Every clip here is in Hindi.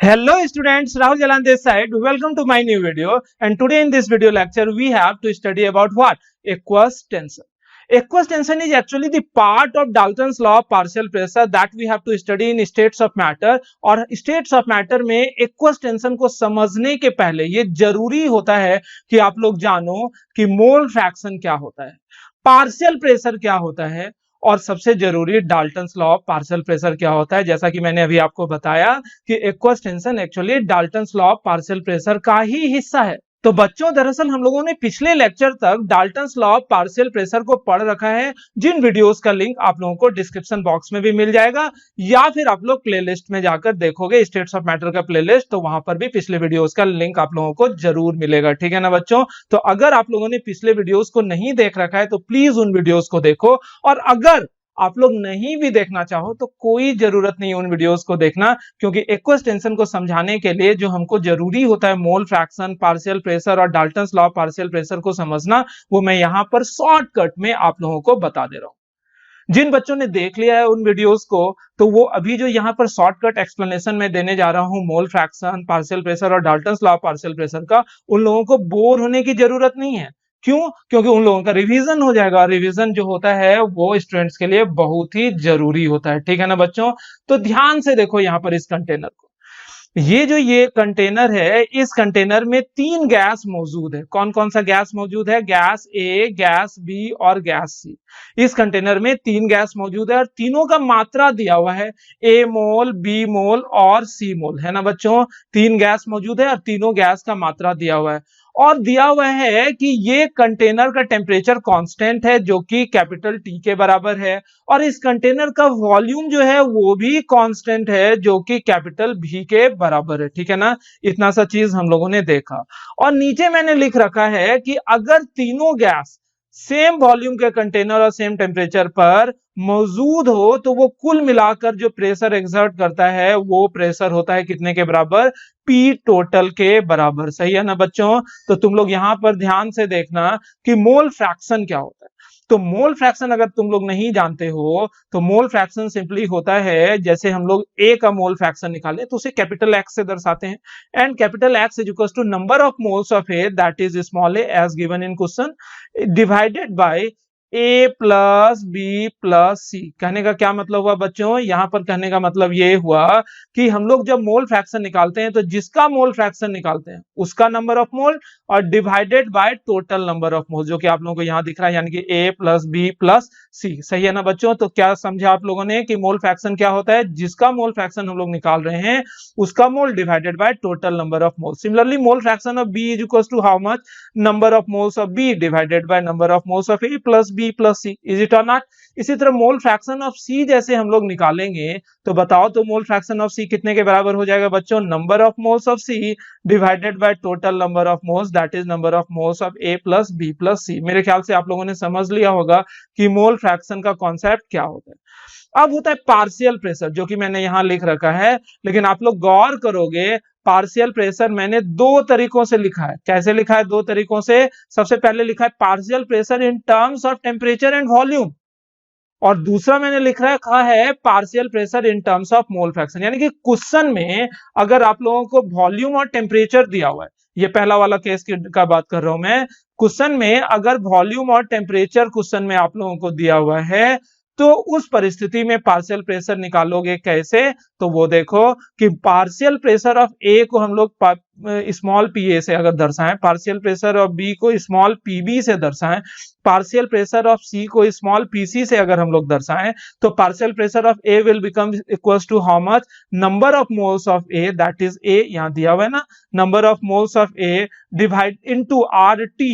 Hello students, Rahul Jalan this side. Welcome to my new video, and today in this video lecture we have to study about what? Aqueous tension. Aqueous tension is actually the part of Dalton's law of partial pressure that we have to study in states of matter. और states of matter में aqueous tension को समझने के पहले ये जरूरी होता है कि आप लोग जानो कि मोल फ्रैक्शन क्या होता है, पार्शियल प्रेशर क्या होता है, और सबसे जरूरी Dalton's law of partial pressure क्या होता है। जैसा कि मैंने अभी आपको बताया कि aqueous tension actually Dalton's law of partial pressure का ही हिस्सा है। तो बच्चों, दरअसल हम लोगों ने पिछले लेक्चर तक Dalton's law of partial pressure को पढ़ रखा है, जिन वीडियोस का लिंक आप लोगों को डिस्क्रिप्शन बॉक्स में भी मिल जाएगा, या फिर आप लोग प्लेलिस्ट में जाकर देखोगे स्टेट्स ऑफ मैटर का प्लेलिस्ट, तो वहां पर भी पिछले वीडियोस का लिंक आप लोगों को जरूर मिलेगा। ठीक है ना बच्चों? तो अगर आप लोगों ने पिछले वीडियोस को नहीं देख रखा है तो प्लीज उन वीडियोस को देखो, और अगर आप लोग नहीं भी देखना चाहो तो कोई जरूरत नहीं उन वीडियोस को देखना, क्योंकि एक्वस टेंशन को समझाने के लिए जो हमको जरूरी होता है मोल फ्रैक्शन, पार्शियल प्रेशर और Dalton's law of partial pressure को समझना, वो मैं यहां पर शॉर्टकट में आप लोगों को बता दे रहा हूं। जिन बच्चों ने देख लिया है उन वीडियोस को, तो वो अभी जो यहाँ पर शॉर्टकट एक्सप्लेनेशन में देने जा रहा हूं मोल फ्रैक्शन, पार्शियल प्रेशर और Dalton's law of partial pressure का, उन लोगों को बोर होने की जरूरत नहीं है। क्यों? क्योंकि उन लोगों का रिवीजन हो जाएगा। रिवीजन जो होता है वो स्टूडेंट्स के लिए बहुत ही जरूरी होता है। ठीक है ना बच्चों? तो ध्यान से देखो यहाँ पर इस कंटेनर को। ये कंटेनर है, इस कंटेनर में 3 गैस मौजूद है। कौन कौन सा गैस मौजूद है? गैस ए, गैस बी और गैस सी। इस कंटेनर में 3 गैस मौजूद है और तीनों का मात्रा दिया हुआ है, ए मोल, बी मोल और सी मोल। है ना बच्चों? 3 गैस मौजूद है और तीनों गैस का मात्रा दिया हुआ है, और दिया हुआ है कि ये कंटेनर का टेम्परेचर कांस्टेंट है जो कि कैपिटल टी के बराबर है, और इस कंटेनर का वॉल्यूम जो है वो भी कांस्टेंट है जो कि कैपिटल भी के बराबर है। ठीक है ना? इतना सा चीज हम लोगों ने देखा। और नीचे मैंने लिख रखा है कि अगर तीनों गैस सेम वॉल्यूम के कंटेनर और सेम टेम्परेचर पर मौजूद हो तो वो कुल मिलाकर जो प्रेशर एक्सर्ट करता है वो प्रेशर होता है कितने के बराबर? पी टोटल के बराबर। सही है ना बच्चों? तो तुम लोग यहां पर ध्यान से देखना कि मोल फ्रैक्शन क्या होता है। तो मोल फ्रैक्शन अगर तुम लोग नहीं जानते हो तो मोल फ्रैक्शन सिंपली होता है, जैसे हम लोग ए का मोल फ्रैक्शन निकालें तो उसे कैपिटल एक्स से दर्शाते हैं, and capital X is equal to number of moles of A that is small A as given in question divided by A plus B plus C. कहने का क्या मतलब हुआ बच्चों? यहां पर कहने का मतलब ये हुआ कि हम लोग जब मोल फ्रैक्शन निकालते हैं तो जिसका मोल फ्रैक्शन निकालते हैं उसका नंबर ऑफ मोल और divided by total number of मोल, जो कि आप लोगों को यहां दिख रहा है, यानी कि ए प्लस बी प्लस सी। सही है ना बच्चों? तो क्या समझा आप लोगों ने कि मोल फ्रैक्शन क्या होता है? जिसका मोल फ्रैक्शन हम लोग निकाल रहे हैं उसका mole divided by total number of mole. Similarly mole fraction of B is equal to how much? Number of moles of B divided by number of moles of A plus B plus C. Is it और नॉट? इसी तरह मोल फ्रैक्शन ऑफ सी जैसे हम लोग निकालेंगे तो बताओ तो मोल फ्रैक्शन ऑफ सी कितने के बराबर हो जाएगा बच्चों? Number of moles of C divided by total number of moles that is number of moles of A plus B plus C. मेरे ख्याल से आप लोगों ने समझ लिया होगा कि मोल फ्रैक्शन का कॉन्सेप्ट क्या होता है। अब होता है पार्शियल प्रेशर, जो कि मैंने यहां लिख रखा है, लेकिन आप लोग गौर करोगे पार्शियल प्रेशर मैंने 2 तरीकों से लिखा है। कैसे लिखा है? 2 तरीकों से। सबसे पहले लिखा है partial pressure in terms of temperature and volume, और दूसरा मैंने लिख रखा है partial pressure in terms of mole fraction. यानी कि क्वेश्चन में अगर आप लोगों को वॉल्यूम और टेम्परेचर दिया हुआ है, ये पहला वाला केस का बात कर रहा हूं मैं, क्वेश्चन में अगर वॉल्यूम और टेम्परेचर क्वेश्चन में आप लोगों को दिया हुआ है तो उस परिस्थिति में पार्शियल प्रेशर निकालोगे कैसे? तो वो देखो कि पार्शियल प्रेशर ऑफ ए को हम लोग स्मॉल पी ए से अगर दर्शाएं, पार्शियल प्रेशर ऑफ बी को स्मॉल पी बी से दर्शाएं, पार्शियल प्रेशर ऑफ सी को स्मॉल पी सी से अगर हम लोग दर्शाएं, तो partial pressure of A will become equal to how much? Number of moles of A that is A, यहां दिया हुआ है ना, number of moles of A divide into R T.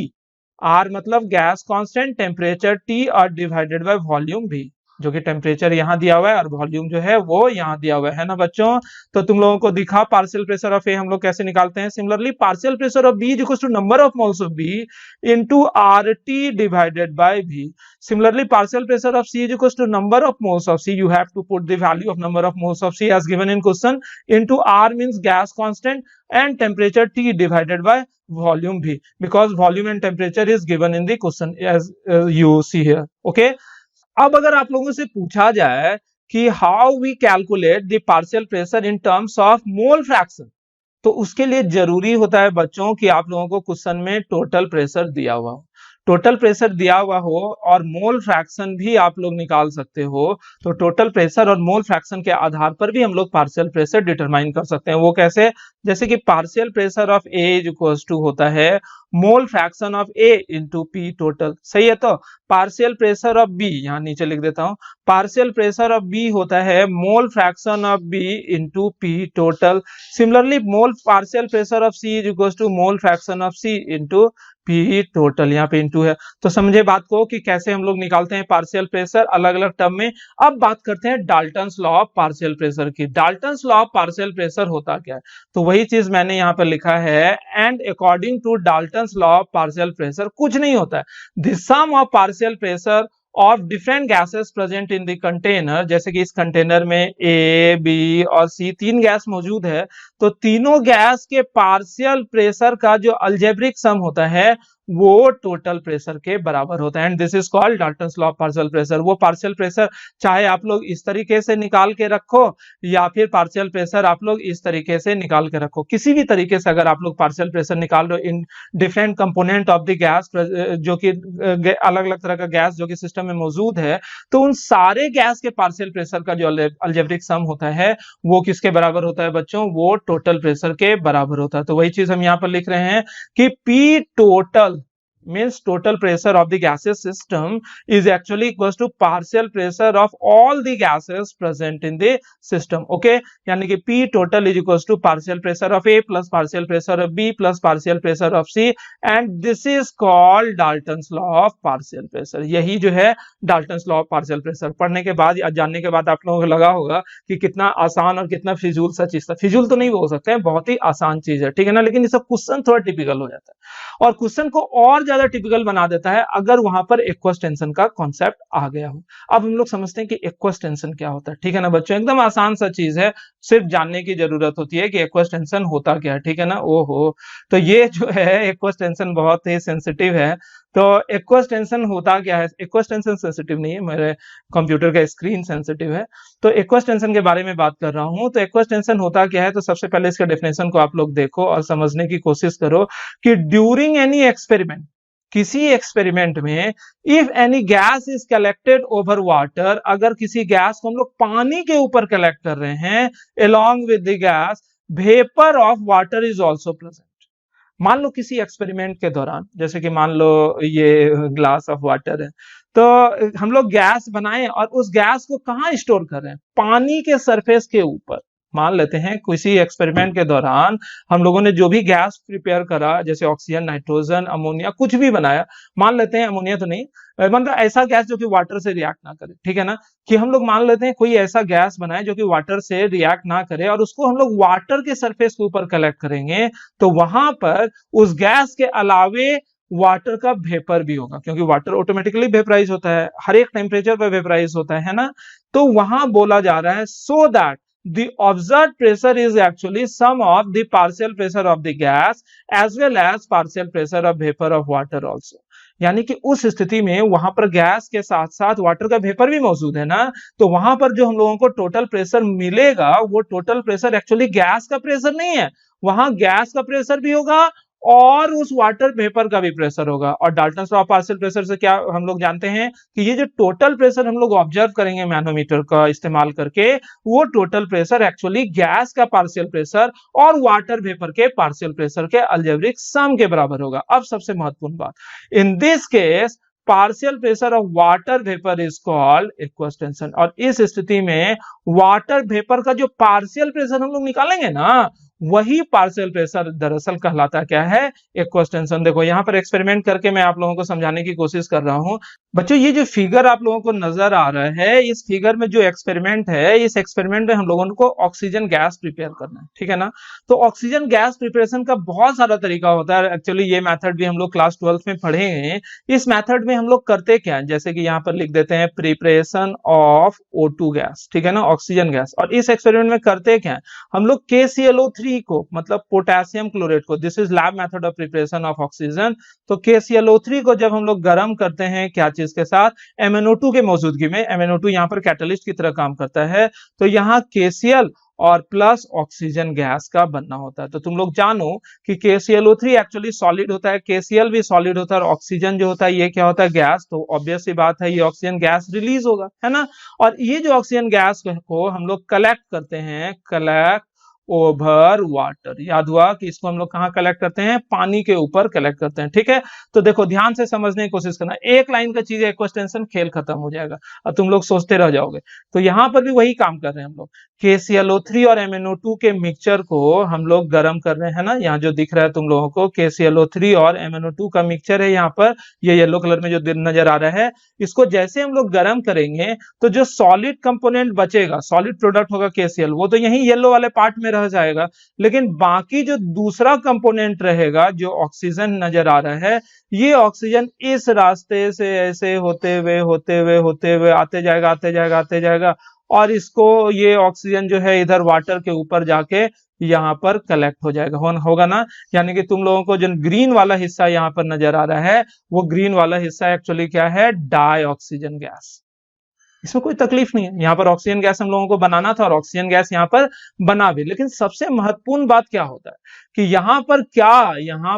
R मतलब गैस कांस्टेंट, टेम्परेचर टी और डिवाइडेड बाय वॉल्यूम भी, जो कि टेम्परेचर यहां दिया हुआ है और वॉल्यूम जो है वो यहां दिया हुआ है ना बच्चों? तो तुम लोगों को दिखा पार्शियल प्रेशर ऑफ ए हम लोग कैसे निकालते हैं। Similarly partial pressure of B is equal to number of moles of B into R T divided by B. Similarly, partial pressure of C is equals to number of moles of C. You have to put the value of number of moles of C as given in question into R means gas constant and temperature T divided by volume V, because volume and temperature is given in the question as you see here. Okay. अब अगर आप लोगों से पूछा जाए कि how we calculate the partial pressure in terms of mole fraction. तो उसके लिए जरूरी होता है बच्चों कि आप लोगों को क्वेश्चन में टोटल प्रेशर दिया हुआ हो, टोटल प्रेशर दिया हुआ हो और मोल फ्रैक्शन भी आप लोग निकाल सकते हो। तो टोटल प्रेशर और मोल फ्रैक्शन के आधार पर भी हम लोग पार्शियल प्रेशर डिटरमाइन कर सकते हैं। वो कैसे? जैसे कि partial pressure of A is equals to होता है mole fraction of A into P total. सही है। तो पार्शियल प्रेशर ऑफ बी, यहाँ नीचे लिख देता हूं, पार्शियल प्रेशर ऑफ बी होता है mole fraction of B into P total. Similarly mole partial pressure of C is equals to mole fraction of C into P total. यहाँ पे इंटू है। तो समझे बात को कि कैसे हम लोग निकालते हैं पार्शियल प्रेशर अलग अलग टर्म में। अब बात करते हैं Dalton's law of partial pressure की। Dalton's law of partial pressure होता क्या है? तो वही चीज मैंने यहाँ पर लिखा है, and according to Dalton's law of partial pressure कुछ नहीं होता है, the sum of partial pressure of different gases present in the container. जैसे कि इस कंटेनर में ए, बी और सी तीन गैस मौजूद है, तो तीनों गैस के पार्शियल प्रेशर का जो अलजेब्रिक सम होता है वो टोटल प्रेशर के बराबर होता है, and this is called Dalton's law of partial pressure. वो पार्शियल प्रेशर चाहे आप लोग इस तरीके से निकाल के रखो या फिर पार्शियल प्रेशर आप लोग इस तरीके से निकाल के रखो, किसी भी तरीके से अगर आप लोग पार्शियल प्रेशर निकाल रहे हो in different component of the gas, जो कि अलग अलग तरह का गैस जो कि सिस्टम में मौजूद है, तो उन सारे गैस के पार्शियल प्रेशर का जो अलजेब्रिक सम होता है वो किसके बराबर होता है बच्चों? वो टोटल प्रेशर के बराबर होता है। तो वही चीज हम यहाँ पर लिख रहे हैं कि P total means total pressure of the gaseous system is actually equals to partial pressure of all the gases present in the system. Okay, यानी कि P total is equals to partial pressure of A plus partial pressure of B plus partial pressure of C, and this is called Dalton's law of partial pressure. यही जो है Dalton's law of partial pressure पढ़ने के बाद या जानने के बाद आप लोगों को लगा होगा कि कितना आसान और कितना फिजूल सा चीज था। फिजूल तो नहीं बोल सकते हैं, बहुत ही आसान चीज है, ठीक है ना। लेकिन ये सब क्वेश्चन थोड़ा टिपिकल हो जाता है और क्वेश्चन को और ज्यादा टिपिकल बना देता है अगर वहां पर एक्वस टेंशन का कॉन्सेप्ट आ गया हो। अब हम लोग समझते हैं कि एक्वस टेंशन क्या होता है, ठीक है ना बच्चों। एकदम आसान सा चीज है, सिर्फ जानने की जरूरत होती है कि एक्वस टेंशन होता क्या है, ठीक है ना। ओहो, तो ये जो है एक्वस टेंशन बहुत ही सेंसिटिव है। तो एक्वस टेंशन होता क्या है? एक्वस टेंशन सेंसिटिव नहीं है, मेरे कंप्यूटर का स्क्रीन सेंसिटिव है। तो एक्वस टेंशन के बारे में बात कर रहा हूं। तो एक्वस टेंशन होता क्या है? तो सबसे पहले इसका डेफिनेशन को आप लोग देखो और समझने की कोशिश करो कि ड्यूरिंग एनी एक्सपेरिमेंट, किसी एक्सपेरिमेंट में, if any gas is collected over water, अगर किसी गैस को हम लोग पानी के ऊपर कलेक्ट कर रहे हैं, along with the gas vapour of water is also present. मान लो किसी एक्सपेरिमेंट के दौरान, जैसे कि मान लो ये ग्लास ऑफ वाटर है, तो हम लोग गैस बनाए और उस गैस को कहाँ स्टोर कर रहे हैं? पानी के सरफेस के ऊपर। मान लेते हैं किसी एक्सपेरिमेंट के दौरान हम लोगों ने जो भी गैस प्रिपेयर करा, जैसे ऑक्सीजन, नाइट्रोजन, अमोनिया, कुछ भी बनाया, मान लेते हैं अमोनिया तो नहीं, मतलब ऐसा गैस जो कि वाटर से रिएक्ट ना करे, ठीक है ना, कि हम लोग मान लेते हैं कोई ऐसा गैस बनाए जो कि वाटर से रिएक्ट ना करे और उसको हम लोग वाटर के सरफेस के ऊपर कलेक्ट करेंगे, तो वहां पर उस गैस के अलावे वाटर का वेपर भी होगा, क्योंकि वाटर ऑटोमेटिकली वेपराइज होता है, हर एक टेम्परेचर पर वेपराइज होता है ना। तो वहां बोला जा रहा है so that the observed pressure is actually sum of the partial pressure of the gas as well as partial pressure of vapor of water also। यानी कि उस स्थिति में वहां पर गैस के साथ साथ वाटर का वेपर भी मौजूद है ना, तो वहां पर जो हम लोगों को टोटल प्रेशर मिलेगा वो टोटल प्रेशर एक्चुअली गैस का प्रेशर नहीं है, वहां गैस का प्रेशर भी होगा और उस वाटर वेपर का भी प्रेशर होगा। और Dalton's law of partial pressure से क्या हम लोग जानते हैं कि ये जो टोटल प्रेशर हम लोग ऑब्जर्व करेंगे मैनोमीटर का इस्तेमाल करके, वो टोटल प्रेशर एक्चुअली गैस का पार्शियल प्रेशर और वाटर वेपर के पार्शियल प्रेशर के अलजेब्रिक सम के बराबर होगा। अब सबसे महत्वपूर्ण बात, in this case partial pressure of water vapour is called aqueous tension. और इस स्थिति में वाटर वेपर का जो पार्शियल प्रेशर हम लोग निकालेंगे ना, वही पार्शियल प्रेशर दरअसल कहलाता क्या है? Aqueous tension. देखो यहाँ पर एक्सपेरिमेंट करके मैं आप लोगों को समझाने की कोशिश कर रहा हूं। बच्चों ये जो फिगर आप लोगों को नजर आ रहा है, इस फिगर में जो एक्सपेरिमेंट है, इस एक्सपेरिमेंट में हम लोगों को ऑक्सीजन गैस प्रिपेयर करना है, ठीक है ना। तो ऑक्सीजन गैस प्रिपरेशन का बहुत सारा तरीका होता है। एक्चुअली ये मेथड भी हम लोग क्लास 12 में पढ़े हैं। इस मेथड में हम लोग करते क्या है, जैसे कि यहाँ पर लिख देते हैं प्रिपरेशन ऑफ O2 गैस, ठीक है ना, ऑक्सीजन गैस। और इस एक्सपेरिमेंट में करते क्या है, हम लोग KClO3 को, मतलब पोटेशियम क्लोरेट को, this is lab method of preparation of oxygen, तो KClO3 को जब हम लोग गर्म करते हैं क्या चीज के साथ, MnO2 के मौजूदगी में। MnO2 यहाँ पर कैटलिस्ट की तरह काम करता है, तो यहाँ KCl और प्लस ऑक्सीजन गैस का बनना होता है। तो तुम लोग जानो कि KClO3 एक्चुअली सॉलिड होता है, KCl भी सॉलिड होता है, और ऑक्सीजन जो होता है ये क्या होता है, गैस। तो ऑब्वियस सी बात है ये ऑक्सीजन गैस रिलीज होगा, है ना। और ये जो ऑक्सीजन गैस को हम लोग कलेक्ट करते हैं, कलेक्ट ओवर वाटर। याद हुआ कि इसको हम लोग कहाँ कलेक्ट करते हैं, पानी के ऊपर कलेक्ट करते हैं, ठीक है। तो देखो ध्यान से समझने की कोशिश करना, एक लाइन का चीज एक्वस टेंशन, खेल खत्म हो जाएगा और तुम लोग सोचते रह जाओगे। तो यहाँ पर भी वही काम कर रहे हैं हम लोग, KClO3 और MnO2 के मिक्सचर को हम लोग गर्म कर रहे हैं ना। यहाँ जो दिख रहा है तुम लोगों को, KClO3 और MnO2 का मिक्सचर है यहाँ पर, ये येलो कलर में जो नजर आ रहा है, इसको जैसे हम लोग गर्म करेंगे तो जो सॉलिड कंपोनेंट बचेगा, सॉलिड प्रोडक्ट होगा KCl, वो तो यही येलो वाले पार्ट में रह जाएगा, लेकिन बाकी जो दूसरा कंपोनेंट रहेगा, जो ऑक्सीजन नजर आ रहा है, ये ऑक्सीजन इस रास्ते से ऐसे होते हुए आते जाएगा, और इसको ये ऑक्सीजन जो है इधर वाटर के ऊपर जाके यहाँ पर कलेक्ट हो जाएगा, होगा ना। यानी कि तुम लोगों को जो ग्रीन वाला हिस्सा यहाँ पर नजर आ रहा है, वो ग्रीन वाला हिस्सा एक्चुअली क्या है, डाई ऑक्सीजन गैस। इसमें कोई तकलीफ नहीं है, यहाँ पर ऑक्सीजन गैस हम लोगों को बनाना था और ऑक्सीजन गैस यहाँ पर बना भी। लेकिन सबसे महत्वपूर्ण बात क्या होता है कि यहाँ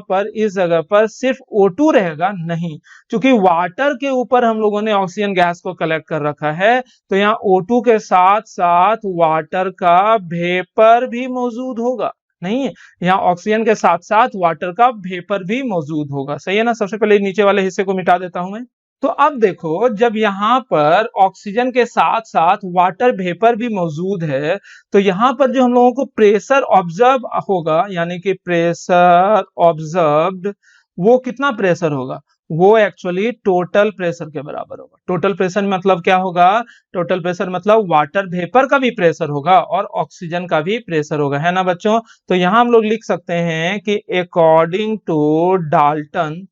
पर इस जगह पर सिर्फ O2 रहेगा नहीं, क्योंकि वाटर के ऊपर हम लोगों ने ऑक्सीजन गैस को कलेक्ट कर रखा है, तो यहाँ O2 के साथ साथ वाटर का वेपर भी मौजूद होगा। नहीं है, यहाँ ऑक्सीजन के साथ साथ वाटर का वेपर भी मौजूद होगा, सही है ना। सबसे पहले नीचे वाले हिस्से को मिटा देता हूं मैं। तो अब देखो, जब यहाँ पर ऑक्सीजन के साथ साथ वाटर वेपर भी मौजूद है, तो यहाँ पर जो हम लोगों को प्रेशर ऑब्जर्व होगा, यानी कि प्रेशर ऑब्जर्व्ड, वो कितना प्रेशर होगा, वो एक्चुअली टोटल प्रेशर के बराबर होगा। टोटल प्रेशर मतलब क्या होगा, टोटल प्रेशर मतलब वाटर वेपर का भी प्रेशर होगा और ऑक्सीजन का भी प्रेशर होगा, है ना बच्चों। तो यहाँ हम लोग लिख सकते हैं कि according to Dalton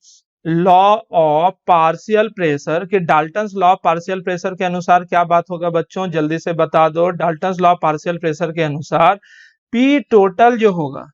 law of partial pressure, कि Dalton's law of partial pressure के अनुसार क्या बात होगा बच्चों, जल्दी से बता दो। Dalton's law of partial pressure के अनुसार P टोटल जो होगा,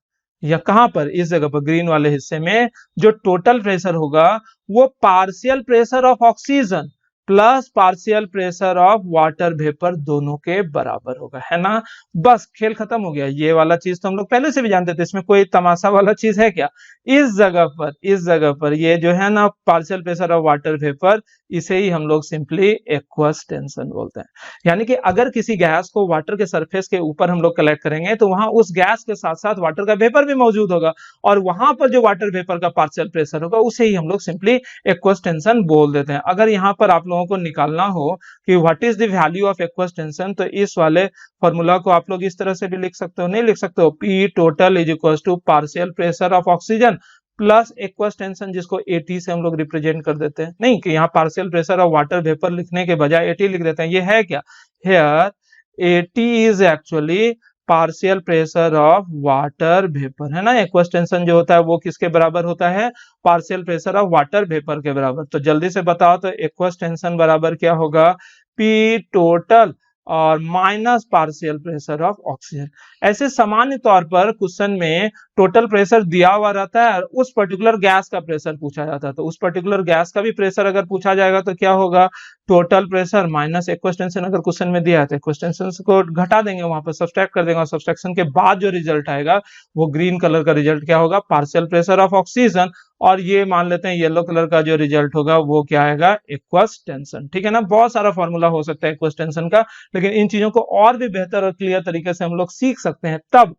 या कहां पर, इस जगह पर ग्रीन वाले हिस्से में, जो टोटल प्रेशर होगा वो partial pressure of oxygen plus partial pressure of water vapour दोनों के बराबर होगा, है ना। बस खेल खत्म हो गया। ये वाला चीज तो हम लोग पहले से भी जानते थे, इसमें कोई तमाशा वाला चीज है क्या। इस जगह पर ये जो है ना partial pressure of water vapour, इसे ही हम लोग सिंपली एक्वस टेंशन बोलते हैं। यानी कि अगर किसी गैस को वाटर के सरफेस के ऊपर हम लोग कलेक्ट करेंगे, तो वहां उस गैस के साथ साथ वाटर का वेपर भी मौजूद होगा, और वहां पर जो वाटर वेपर का पार्शियल प्रेशर होगा उसे ही हम लोग सिंपली एक्वस टेंशन बोल देते हैं। अगर यहाँ पर आप लोगों को निकालना हो कि what is the value of aqueous tension, तो इस वाले फॉर्मूला को आप लोग इस तरह से भी लिख सकते हो, नहीं लिख सकते हो, P total is equal to partial pressure of oxygen plus aqueous tension, जिसको AT से हम लोग रिप्रेजेंट कर देते हैं। नहीं कि यहाँ partial pressure of water vapour लिखने के बजाय AT लिख देते हैं, ये है क्या, here AT is actually partial pressure of water vapour, है ना। एक्वस टेंशन जो होता है वो किसके बराबर होता है, partial pressure of water vapour के बराबर। तो जल्दी से बताओ, तो एक्वस टेंशन बराबर क्या होगा, P टोटल और minus partial pressure of oxygen. ऐसे सामान्य तौर पर क्वेश्चन में टोटल प्रेशर दिया हुआ रहता है और उस पर्टिकुलर गैस का प्रेशर पूछा जाता है, तो उस पर्टिकुलर गैस का भी प्रेशर अगर पूछा जाएगा तो क्या होगा, total pressure minus aqueous tension. अगर क्वेश्चन में दिया है तो एक्वस टेंशन को घटा देंगे, वहां पर सब्सट्रैक्ट कर देंगे, और सब्सट्रैक्शन के बाद जो रिजल्ट आएगा वो ग्रीन कलर का रिजल्ट क्या होगा, पार्शियल प्रेशर ऑफ ऑक्सीजन, और ये मान लेते हैं येलो कलर का जो रिजल्ट होगा वो क्या आएगा, एक्वस टेंशन। ठीक है ना, बहुत सारा फॉर्मूला हो सकता है एक्वस टेंशन का, लेकिन इन चीजों को और भी बेहतर और क्लियर तरीके से हम लोग सीख सकते हैं तब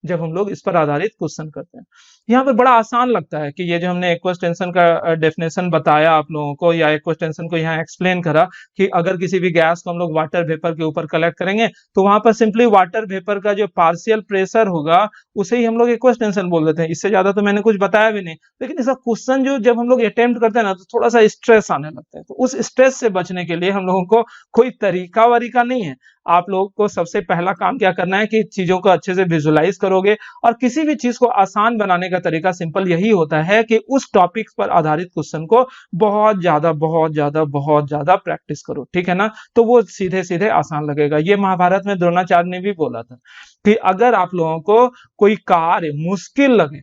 जब हम लोग इस पर आधारित क्वेश्चन करते हैं। यहाँ पर बड़ा आसान लगता है कि ये जो हमने एक्वस टेंशन का डेफिनेशन बताया आप लोगों को, या एक्वस टेंशन को यहाँ एक्सप्लेन करा कि अगर किसी भी गैस को हम लोग वाटर वेपर के ऊपर कलेक्ट करेंगे तो वहां पर सिंपली वाटर वेपर का जो पार्शियल प्रेशर होगा उसे ही हम लोग एक्वस टेंशन बोल देते हैं। इससे ज्यादा तो मैंने कुछ बताया भी नहीं, लेकिन इसका क्वेश्चन जो जब हम लोग अटेम्प्ट करते हैं ना तो थोड़ा सा स्ट्रेस आने लगता है। तो उस स्ट्रेस से बचने के लिए हम लोगों को कोई तरीका वरीका नहीं है, आप लोगों को सबसे पहला काम क्या करना है कि चीजों को अच्छे से विजुलाइज करोगे, और किसी भी चीज को आसान बनाने का तरीका सिंपल यही होता है कि उस टॉपिक पर आधारित क्वेश्चन को बहुत ज्यादा प्रैक्टिस करो। ठीक है ना, तो वो सीधे सीधे आसान लगेगा। ये महाभारत में द्रोणाचार्य ने भी बोला था कि अगर आप लोगों को कोई कार्य मुश्किल लगे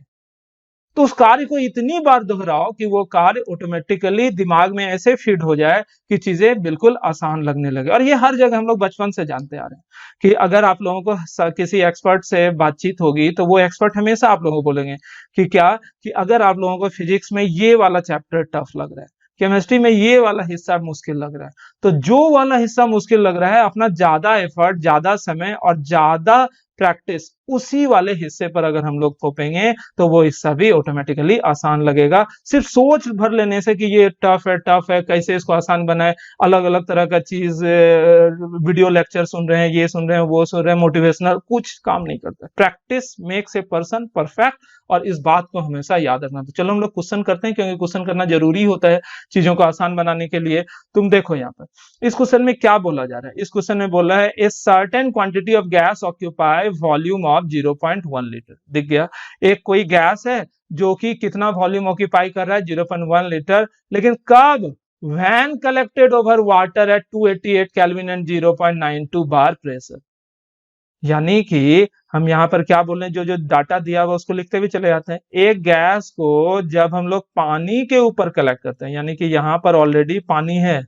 तो उस कार्य को इतनी बार दोहराओ कि वो कार्य ऑटोमेटिकली दिमाग में ऐसे फिट हो जाए कि चीजें बिल्कुल आसान लगने लगे। और ये हर जगह हम लोग बचपन से जानते आ रहे हैं कि अगर आप लोगों को किसी एक्सपर्ट से बातचीत होगी तो वो एक्सपर्ट हमेशा आप लोगों को बोलेंगे कि क्या, कि अगर आप लोगों को फिजिक्स में ये वाला चैप्टर टफ लग रहा है, केमिस्ट्री में ये वाला हिस्सा मुश्किल लग रहा है, तो जो वाला हिस्सा मुश्किल लग रहा है अपना ज्यादा एफर्ट, ज्यादा समय और ज्यादा प्रैक्टिस उसी वाले हिस्से पर अगर हम लोग थोपेंगे तो वो हिस्सा भी ऑटोमेटिकली आसान लगेगा। सिर्फ सोच भर लेने से कि ये टफ है कैसे इसको आसान बनाए, अलग अलग तरह का चीज, वीडियो लेक्चर सुन रहे हैं, ये सुन रहे हैं, वो सुन रहे हैं, मोटिवेशनल, कुछ काम नहीं करता। Practice makes a person perfect, और इस बात को हमेशा याद रखना। तो चलो हम लोग क्वेश्चन करते हैं, क्योंकि क्वेश्चन करना जरूरी होता है चीजों को आसान बनाने के लिए। तुम देखो यहाँ पर इस क्वेश्चन में क्या बोला जा रहा है। इस क्वेश्चन में बोला है a certain quantity of gas occupy volume of 0.1 litre. दिख गया, एक कोई गैस है जो कि कितना वॉल्यूम ऑक्यूपाई कर रहा है, 0.1 लीटर, लेकिन कब, when collected over water eight 288 kelvin and 0.92 bar pressure. यानी कि हम यहाँ पर क्या बोल रहे हैं, जो जो डाटा दिया हुआ उसको लिखते भी चले जाते हैं। एक गैस को जब हम लोग पानी के ऊपर कलेक्ट करते हैं, यानी कि यहाँ पर ऑलरेडी पानी है,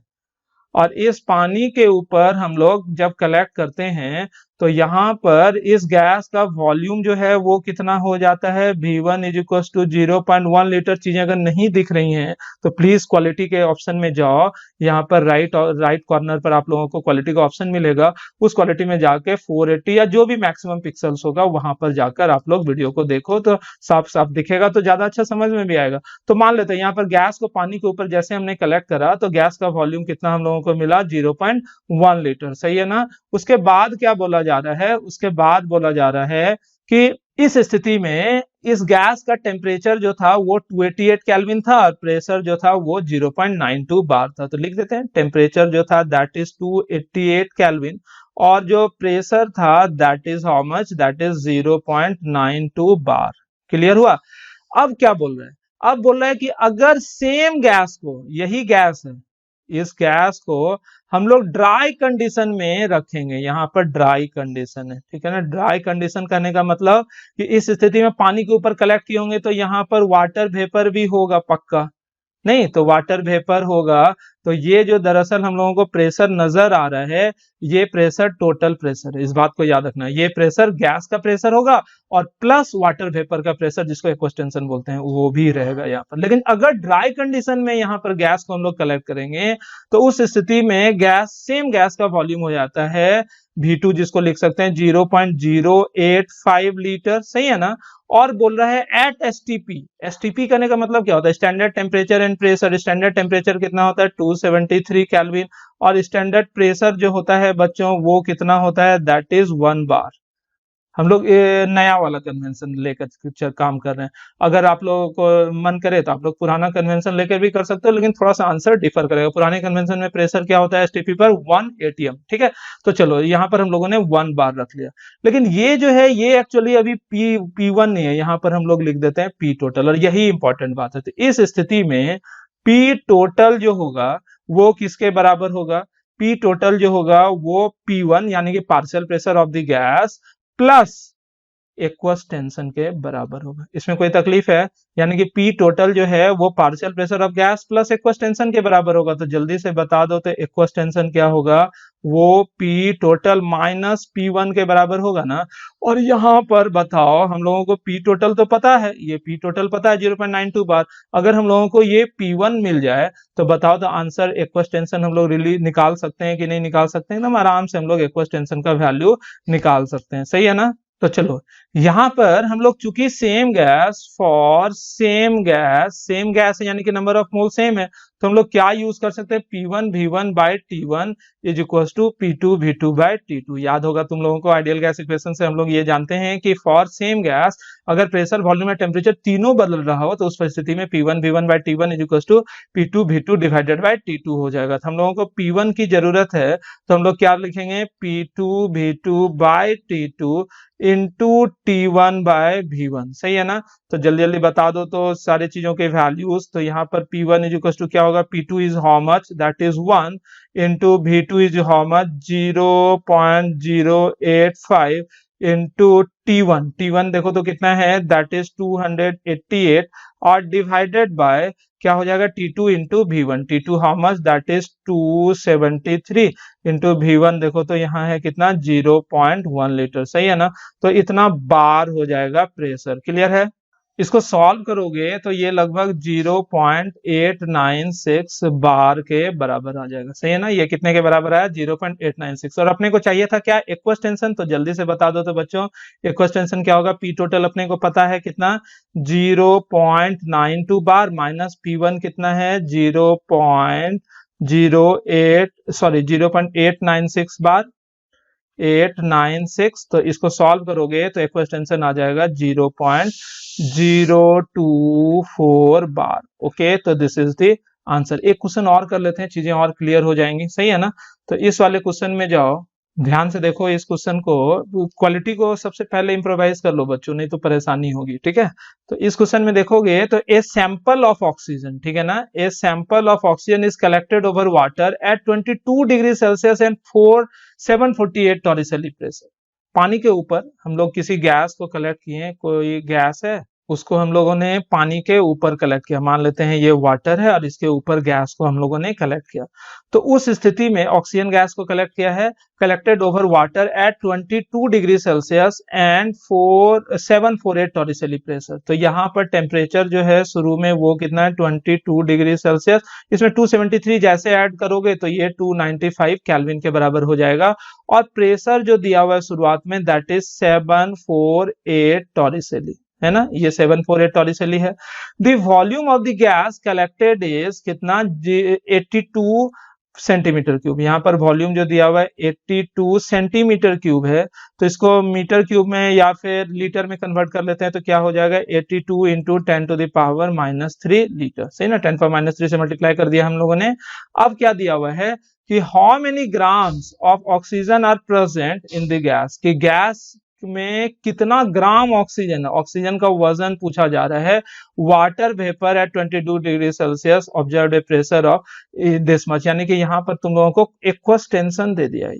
और इस पानी के ऊपर हम लोग जब कलेक्ट करते हैं तो यहाँ पर इस गैस का वॉल्यूम जो है वो कितना हो जाता है, V1 is equal to 0.1 litre. चीजें अगर नहीं दिख रही हैं तो प्लीज क्वालिटी के ऑप्शन में जाओ, यहाँ पर राइट कॉर्नर पर आप लोगों को क्वालिटी का ऑप्शन मिलेगा, उस क्वालिटी में जाके 480 या जो भी मैक्सिमम पिक्सल्स होगा वहां पर जाकर आप लोग वीडियो को देखो तो साफ साफ दिखेगा, तो ज्यादा अच्छा समझ में भी आएगा। तो मान लेते हैं यहाँ पर गैस को पानी के ऊपर जैसे हमने कलेक्ट करा तो गैस का वॉल्यूम कितना हम लोगों को मिला, 0.1 लीटर। सही है ना। उसके बाद क्या बोला जा रहा है, उसके बाद बोला जा रहा है कि इस स्थिति में इस गैस का टेम्परेचर जो था वो 288 केल्विन था और प्रेशर जो था वो 0.92 बार था। तो लिख देते हैं टेम्परेचर जो था दैट इज 288 केल्विन और जो प्रेशर था that is how much, that is 0.92 bar. Clear हुआ। अब क्या बोल रहे हैं, अब बोल रहे हैं कि अगर सेम गैस को, यही गैस है, इस गैस को हम लोग ड्राई कंडीशन में रखेंगे, यहाँ पर ड्राई कंडीशन है, ठीक है ना। ड्राई कंडीशन करने का मतलब कि इस स्थिति में पानी के ऊपर कलेक्ट किए होंगे तो यहाँ पर वाटर वेपर भी होगा पक्का, नहीं तो वाटर वेपर होगा। तो ये जो दरअसल हम लोगों को प्रेशर नजर आ रहा है, ये प्रेशर टोटल प्रेशर है, इस बात को याद रखना। ये प्रेशर गैस का प्रेशर होगा और प्लस वाटर वेपर का प्रेशर, जिसको एक्वस टेंशन बोलते हैं, वो भी रहेगा यहाँ पर। लेकिन अगर ड्राई कंडीशन में यहाँ पर गैस को हम लोग कलेक्ट करेंगे तो उस स्थिति में गैस, सेम गैस का वॉल्यूम हो जाता है V2, जिसको लिख सकते हैं 0.085 लीटर। सही है ना। और बोल रहा है एट STP। STP करने का मतलब क्या होता है, standard temperature and pressure. Standard temperature कितना होता है, 273 केल्विन, और स्टैंडर्ड प्रेशर जो होता है बच्चों वो कितना होता है, दैट इज 1 बार। हम लोग नया वाला कन्वेंशन लेकर काम कर रहे हैं। अगर आप लोगों को मन करे तो आप लोग पुराना कन्वेंशन लेकर भी कर सकते हो, लेकिन थोड़ा सा आंसर डिफर करेगा। पुराने कन्वेंशन में प्रेशर क्या होता है STP पर, 1 ATM। ठीक है। तो चलो यहाँ पर हम लोगों ने 1 बार रख लिया, लेकिन ये जो है ये एक्चुअली अभी P1 नहीं है, यहाँ पर हम लोग लिख देते हैं P टोटल, और यही इंपॉर्टेंट बात है। तो इस स्थिति में P टोटल जो होगा वो किसके बराबर होगा, P टोटल जो होगा वो P1 यानी कि partial pressure of the gas plus aqueous tension के बराबर होगा। इसमें कोई तकलीफ है, यानी कि P टोटल जो है वो partial pressure of gas plus aqueous tension के बराबर होगा। तो जल्दी से बता दो तो एक्वस टेंशन क्या होगा, वो P टोटल माइनस P1 के बराबर होगा ना। और यहाँ पर बताओ, हम लोगों को P टोटल तो पता है, ये P टोटल पता है 0.92 बार। अगर हम लोगों को ये P1 मिल जाए तो बताओ तो आंसर एक्वस टेंशन हम लोग रिली निकाल सकते हैं कि नहीं निकाल सकते हैं, एकदम आराम से हम लोग एक्वस टेंशन का वैल्यू निकाल सकते हैं। सही है ना। तो चलो यहां पर हम लोग चूंकि same gas for same gas है, यानी कि नंबर ऑफ मोल सेम है, तो हम लोग क्या यूज कर सकते हैं, P1 V1 by T1 is equal to P2 V2 by T2। याद होगा तुम लोगों को आइडियल गैस इक्वेशन से हम लोग ये जानते हैं कि फॉर सेम गैस अगर प्रेशर, वॉल्यूम या टेम्परेचर तीनों बदल रहा हो तो उस परिस्थिति में P1 V1 by T1 is equal to P2 V2 divided by T2 हो जाएगा। तो हम लोगों को P1 की जरूरत है, तो हम लोग क्या लिखेंगे, P2 V2 by T2 into T1 bye V1। सही है ना। तो जल्दी जल्दी बता दो तो सारी चीजों के वैल्यूज। तो यहाँ पर P1 इज इक्वल टू क्या होगा, P2 is how much, that is 1 into V2 is how much, 0.085 into T1 देखो तो कितना है, दैट इज 288 और डिवाइडेड बाय क्या हो जाएगा T2 into V1, T2 how much, that is 273 into V1 देखो तो यहाँ है कितना 0.1 लीटर, सही है ना। तो इतना बार हो जाएगा प्रेशर, क्लियर है। इसको सॉल्व करोगे तो ये लगभग 0.896 बार के बराबर आ जाएगा, सही है ना। ये कितने के बराबर आया, 0.896। और अपने को चाहिए था क्या, एक्वस टेंशन, तो जल्दी से बता दो तो बच्चों एक्वस टेंशन क्या होगा। पी टोटल अपने को पता है कितना 0.92 बार माइनस P1 कितना है 0.896 बार 896। तो इसको सॉल्व करोगे तो एक्वस टेंशन आ जाएगा 0.024 बार। ओके, तो दिस इज द आंसर। एक क्वेश्चन और कर लेते हैं, चीजें और क्लियर हो जाएंगी, सही है ना। तो इस वाले क्वेश्चन में जाओ, ध्यान से देखो इस क्वेश्चन को, क्वालिटी को सबसे पहले इम्प्रोवाइज कर लो बच्चों, नहीं तो परेशानी होगी, ठीक है। तो इस क्वेश्चन में देखोगे तो ए सैंपल ऑफ ऑक्सीजन, ठीक है ना, a sample of oxygen is collected over water at 22 degree Celsius and 748 Torricelli pressure. पानी के ऊपर हम लोग किसी गैस को कलेक्ट किए, कोई गैस है उसको हम लोगों ने पानी के ऊपर कलेक्ट किया, मान लेते हैं ये वाटर है और इसके ऊपर गैस को हम लोगों ने कलेक्ट किया। तो उस स्थिति में ऑक्सीजन गैस को कलेक्ट किया है, collected over water at 22 degree Celsius and 748 Torricelli pressure. तो यहाँ पर टेम्परेचर जो है शुरू में वो कितना है 22 डिग्री सेल्सियस, इसमें 273 जैसे ऐड करोगे तो ये 295 केल्विन के बराबर हो जाएगा। और प्रेशर जो दिया हुआ है शुरुआत में दैट इज 748 टॉरिसेली, है ना, ये 748 टॉरिसेली है। The volume of the gas collected is कितना 82 सेंटीमीटर क्यूब। यहाँ पर वॉल्यूम जो दिया हुआ है 82 सेंटीमीटर क्यूब है, तो इसको मीटर क्यूब में या फिर लीटर में कन्वर्ट कर लेते हैं तो क्या हो जाएगा 82 into 10 to the power -3 litre, सही ना, 10 पावर -3 से मल्टीप्लाई कर दिया हम लोगों ने। अब क्या दिया हुआ है कि how many grams of oxygen are present in the gas, कि गैस में कितना ग्राम ऑक्सीजन है, ऑक्सीजन का वजन पूछा जा रहा है। Water vapour eight 22 degree Celsius observed pressure of this much, यानी कि यहाँ पर तुम लोगों को एक्वस टेंशन दे दिया है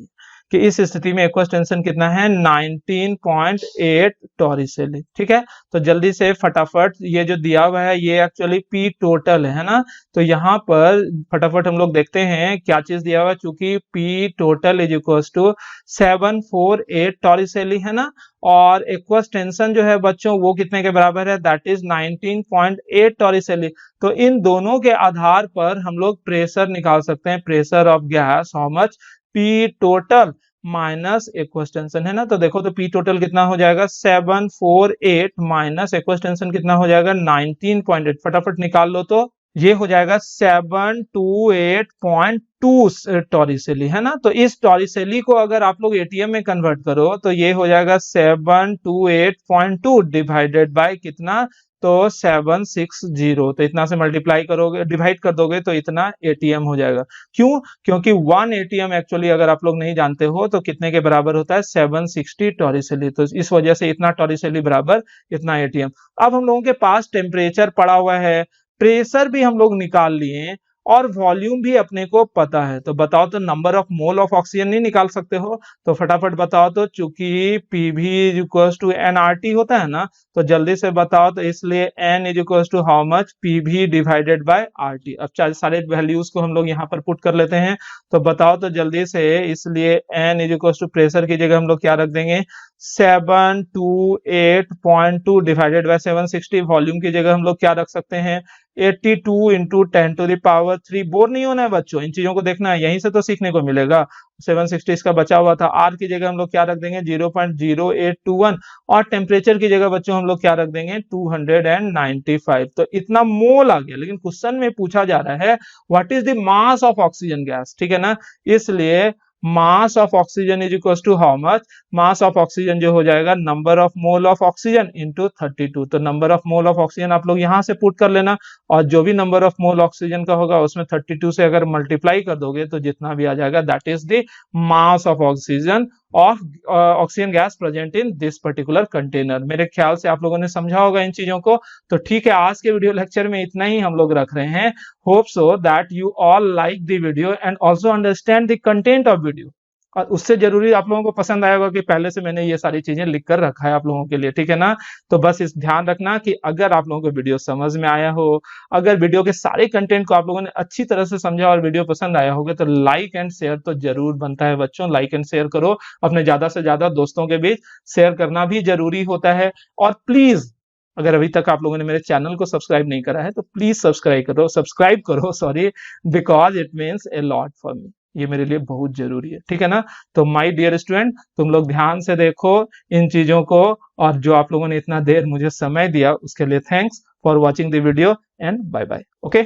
कि इस स्थिति में एक्वस टेंशन कितना है 19.8 टॉरिसेली, ठीक है। तो जल्दी से फटाफट ये जो दिया हुआ है ये एक्चुअली पी टोटल है ना, तो यहाँ पर फटाफट हम लोग देखते हैं क्या चीज दिया हुआ है, चूंकि P total is equal to 748 Torricelli है ना, और एक्वस टेंशन जो है बच्चों वो कितने के बराबर है, दैट इज 19.8 टॉरिसेली। तो इन दोनों के आधार पर हम लोग प्रेशर निकाल सकते हैं, pressure of gas how much, P total minus aqueous tension, है ना। तो देखो तो पी टोटल कितना हो जाएगा 748 माइनस एक्वस टेंशन कितना हो जाएगा 19.8, फटाफट निकाल लो तो ये हो जाएगा 728.2 टॉरिसेली, है ना। तो इस टॉरिसेली को अगर आप लोग एटीएम में कन्वर्ट करो तो ये हो जाएगा 728.2 डिवाइडेड बाय कितना, तो 760, तो इतना से मल्टीप्लाई करोगे, डिवाइड कर दोगे तो इतना एटीएम हो जाएगा। क्यों, क्योंकि 1 एटीएम एक्चुअली अगर आप लोग नहीं जानते हो तो कितने के बराबर होता है 760 टॉरिसेली, तो इस वजह से इतना टॉरिसेली बराबर इतना एटीएम। अब हम लोगों के पास टेम्परेचर पड़ा हुआ है, प्रेशर भी हम लोग निकाल लिए और वॉल्यूम भी अपने को पता है, तो बताओ तो number of mole of oxygen नहीं निकाल सकते हो, तो फटाफट बताओ तो, चूंकि PV is equals to NRT होता है ना, तो जल्दी से बताओ तो, इसलिए N is equals to how much, PV divided by RT. अब सारे वैल्यूज को हम लोग यहाँ पर पुट कर लेते हैं, तो बताओ तो जल्दी से, इसलिए N is equals to pressure की जगह हम लोग क्या रख देंगे 728.2 डिवाइडेड बाय 760, वॉल्यूम की जगह हम लोग क्या रख सकते हैं 82 into 10 to the power 3। Bore नहीं होना है बच्चों, इन चीजों को देखना है, यहीं से तो सीखने को मिलेगा। 760 इसका बचा हुआ था, आर की जगह हम लोग क्या रख देंगे 0.0821 और टेम्परेचर की जगह बच्चों हम लोग क्या रख देंगे 295। तो इतना मोल आ गया, लेकिन क्वेश्चन में पूछा जा रहा है what is the mass of oxygen gas, ठीक है ना, इसलिए mass of oxygen is equal to how much, mass of oxygen जो हो जाएगा number of mole of oxygen into 32। तो number of mole of oxygen आप लोग यहां से पुट कर लेना, और जो भी नंबर ऑफ मोल ऑक्सीजन का होगा उसमें 32 से अगर मल्टीप्लाई कर दोगे तो जितना भी आ जाएगा that is the mass of oxygen of oxygen gas present in this particular container. मेरे ख्याल से आप लोगों ने समझा होगा इन चीजों को। तो ठीक है, आज के वीडियो लेक्चर में इतना ही हम लोग रख रहे हैं। Hope so that you all like the video and also understand the content of video. और उससे जरूरी आप लोगों को पसंद आएगा कि पहले से मैंने ये सारी चीजें लिख कर रखा है आप लोगों के लिए, ठीक है ना। तो बस इस ध्यान रखना कि अगर आप लोगों को वीडियो समझ में आया हो, अगर वीडियो के सारे कंटेंट को आप लोगों ने अच्छी तरह से समझा और वीडियो पसंद आया होगा, तो लाइक एंड शेयर तो जरूर बनता है बच्चों। लाइक एंड शेयर करो, अपने ज्यादा से ज्यादा दोस्तों के बीच शेयर करना भी जरूरी होता है। और प्लीज अगर अभी तक आप लोगों ने मेरे चैनल को सब्सक्राइब नहीं करा है तो प्लीज सब्सक्राइब करो sorry, because it means a lot for me. ये मेरे लिए बहुत जरूरी है, ठीक है ना। तो माय डियर स्टूडेंट, तुम लोग ध्यान से देखो इन चीजों को, और जो आप लोगों ने इतना देर मुझे समय दिया उसके लिए thanks for watching the video and bye bye. Okay.